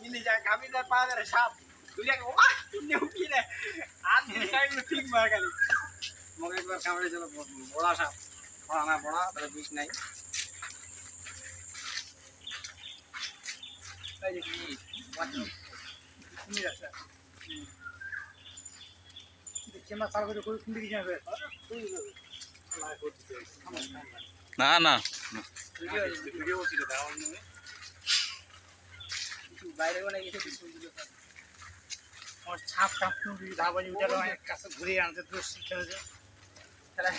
ini jangan kami dah pada resap. Tu lihat wah ini uki deh. Adi kain meeting banget kali. Mau ekor kami jalan bola sap. Bola na bola tapi bis naik. Kayak gini. Waduh. Ini rasa. Cuma kalau kita kulit sendiri jangan. না না video ছিল দাও নি বাইরে মানে গেছে video और छाप छाप को भी धावा जी उधर है कैसे घुरे आने तो सीखे हो चला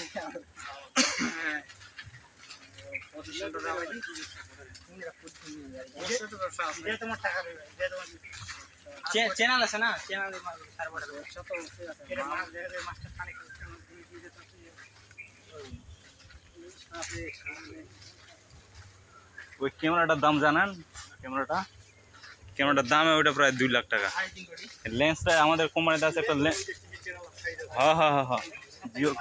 पोजीशन तो धावा जी मेरा खुद नहीं है ये तो मत टाका दे दो चैनल है ना चैनल में सर्वर है तो मेरे मां दे मास्टर खाने को ওই ক্যামেরাটার দাম জানেন? ক্যামেরাটার দাম ওইটা প্রায় 2 লাখ টাকা। লেন্সটা আমাদের কোম্পানিতে আছে একটা লেন্স। হ্যাঁ হ্যাঁ হ্যাঁ হ্যাঁ জিও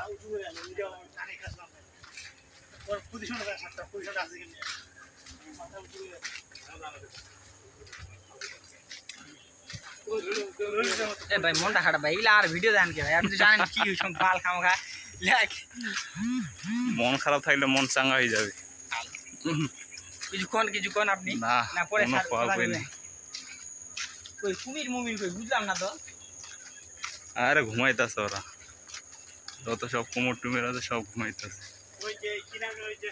और पोजीशन का सकता पोजीशन আছে কি ए भाई मोंडा खड़ा भाई ला আর ভিডিও দেন কে ভাই আপনি তো জানেন কি সব বাল খামখা লাইক মন খারাপ থাকলে মন চাঙ্গা হয়ে যাবে। কিছুক্ষণ আপনি না না পরে কোনো পাবে না। ওই কুমির মুমির কই বুঝলাম না তো। আরে ঘুমাইতাছে ওরা যত সব কুমোর টুমের আছে সব ঘুমাইতাছে। ওই যে কি নাম ওই যে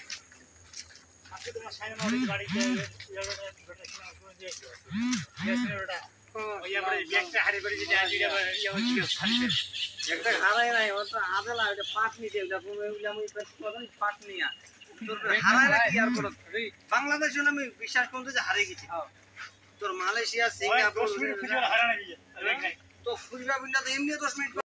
আজকে তোমার সাইন মারি বাড়িতে ওই আমরা ব্যাগটা হারে করে যে আজকে একটা হারাই নাই ও তো আদলা ওটা পাট নিতে ওটা আমি পাট নিয়া তোর হারাই না কি আর বলো বাংলাদেশ আমি বিশ্বাস করতে যে হারিয়ে গেছি তোর মালয়েশিয়া সিঙ্গাপুর 10 মিনিট খুঁজে হারাই না তো খুঁজবা বিনা তো এমনি 10 মিনিট